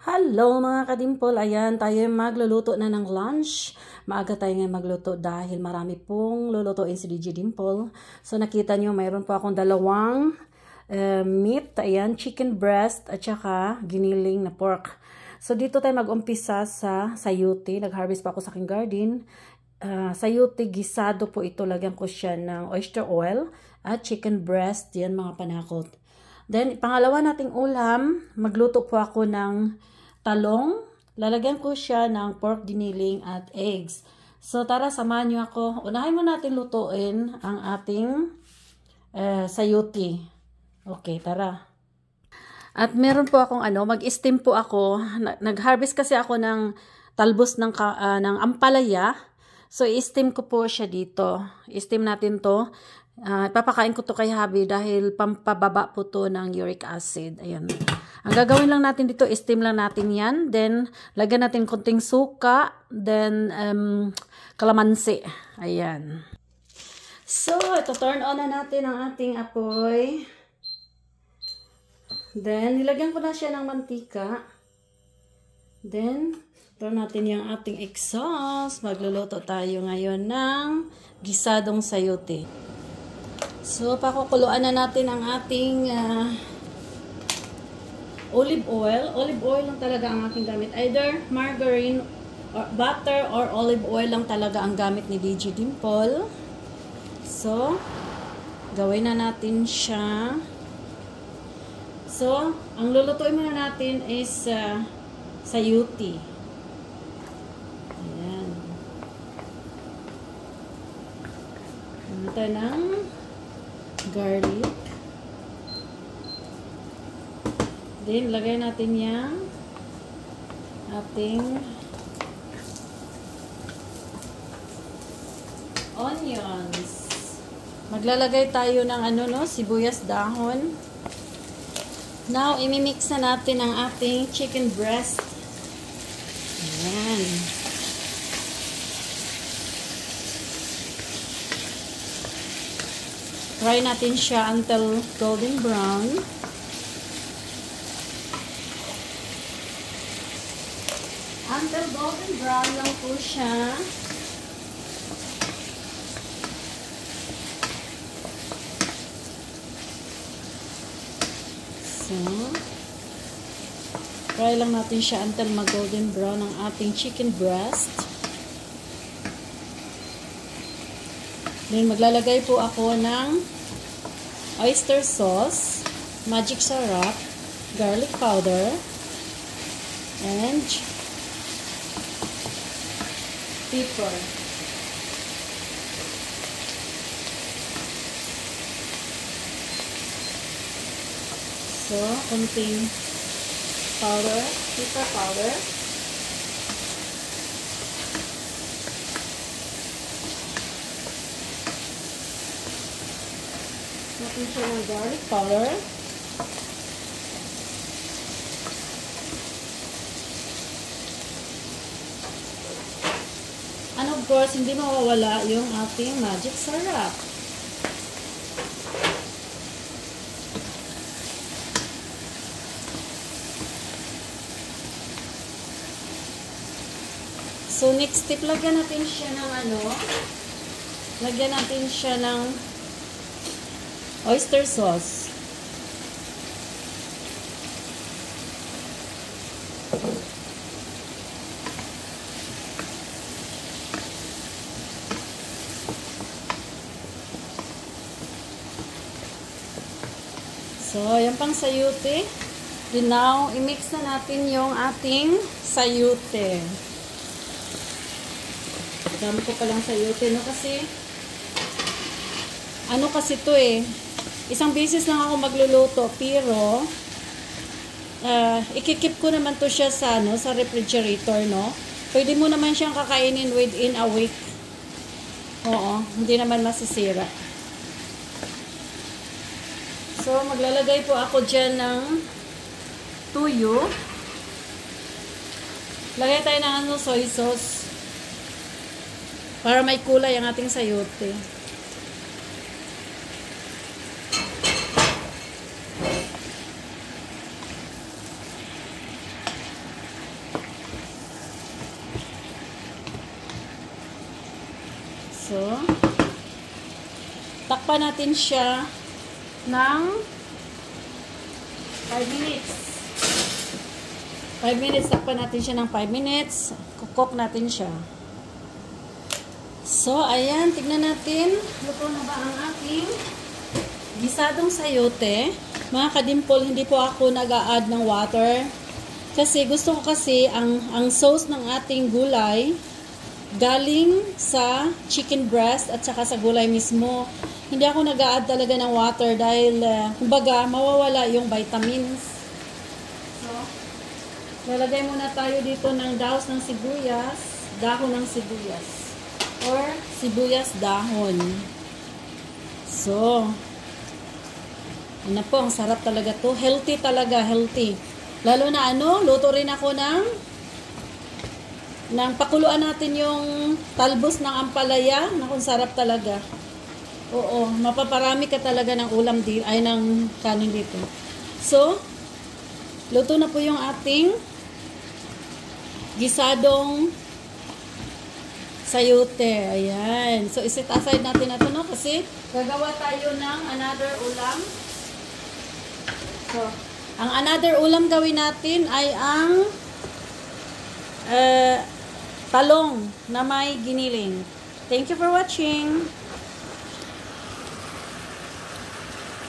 Hello mga kadimpol, ayan tayo magluluto na ng lunch. Maaga tayo ngayon magluto dahil marami pong lulutuin si DJ Dimple. So nakita nyo, mayroon po akong dalawang meat, ayan, chicken breast at saka giniling na pork. So dito tayo mag-umpisa sa sayuti. Nag-harvest pa ako sa aking garden. Sayuti gisado po ito, lagyan ko siya ng oyster oil at chicken breast, yan mga panakot. Then pangalawa nating ulam, magluto po ako ng talong. Lalagyan ko siya ng pork giniling at eggs. So tara, samahan niyo ako. Unahin mo natin lutuin ang ating sayuti. Okay, tara. At meron po akong mag-steam po ako. Nag-harvest kasi ako ng talbos ng ampalaya. So i-steam ko po siya dito. I-steam natin to. Papakain ko to kay Habi dahil pampababa po to ng uric acid. Ayan. Ang gagawin lang natin dito, steam lang natin yan. Then, lagyan natin konting suka. Then, kalamansi. Ayan. So, ito, turn on na natin ang ating apoy. Then, nilagyan ko na siya ng mantika. Then, turn natin yung ating exhaust. Magluluto tayo ngayon ng gisadong sayote. So, pakukuluan na natin ang ating olive oil. Olive oil lang talaga ang aking gamit. Either margarine, or butter, or olive oil lang talaga ang gamit ni DJ Dimple. So, gawin na natin siya. So, ang lulutuin muna natin is sayuti. Ayan. Ito ng garlic. Then, lagay natin yung ating onions. Maglalagay tayo ng sibuyas dahon. Now, imimix na natin ang ating chicken breast. Ayan. Fry natin siya until golden brown. Until golden brown lang po siya. So, fry lang natin siya until mag-golden brown ang ating chicken breast. Then, maglalagay po ako ng oyster sauce, magic sarap, garlic powder, and pepper. So, konting powder, pepper powder. Natin siya ng garlic powder. And of course, hindi mawawala yung ating magic syrup. So, next step, lagyan natin siya ng lagyan natin siya ng oyster sauce. So, yan pang sayute. Then now, i-mix na natin yung ating sayute. Dami ko palang sayute, no? Kasi, kasi to isang beses lang ako magluluto, pero, ikikip ko naman to siya sa, sa refrigerator, no? Pwede mo naman siyang kakainin within a week. Oo, hindi naman masisira. So, maglalagay po ako dyan ng tuyo. Lagay tayo ng soy sauce. Para may kulay ang ating sayote. So, takpan natin siya ng 5 minutes. 5 minutes, takpan natin siya ng 5 minutes. Cook natin siya. So, ayan, tignan natin. Luto na ba ang ating gisadong sayote? Mga kadimpol, hindi po ako nag-a-add ng water. Kasi gusto ko kasi ang sauce ng ating gulay galing sa chicken breast at saka sa gulay mismo. Hindi ako nag-a-add talaga ng water dahil kumbaga mawawala yung vitamins. So, lalagay muna tayo dito ng daos ng sibuyas, dahon ng sibuyas or sibuyas dahon. So, ano po, ang sarap talaga to. Healthy talaga, healthy. Lalo na luto rin ako ng pakuluan natin yung talbos ng ampalaya. Naku, sarap talaga. Oo, mapaparami ka talaga ng ulam dito, ay ng kanin dito. So, luto na po yung ating gisadong sayote. Ayan. So, iset aside natin na ito, no? Kasi gagawa tayo ng another ulam. So, ang another ulam gawin natin ay ang talong na may giniling. Thank you for watching.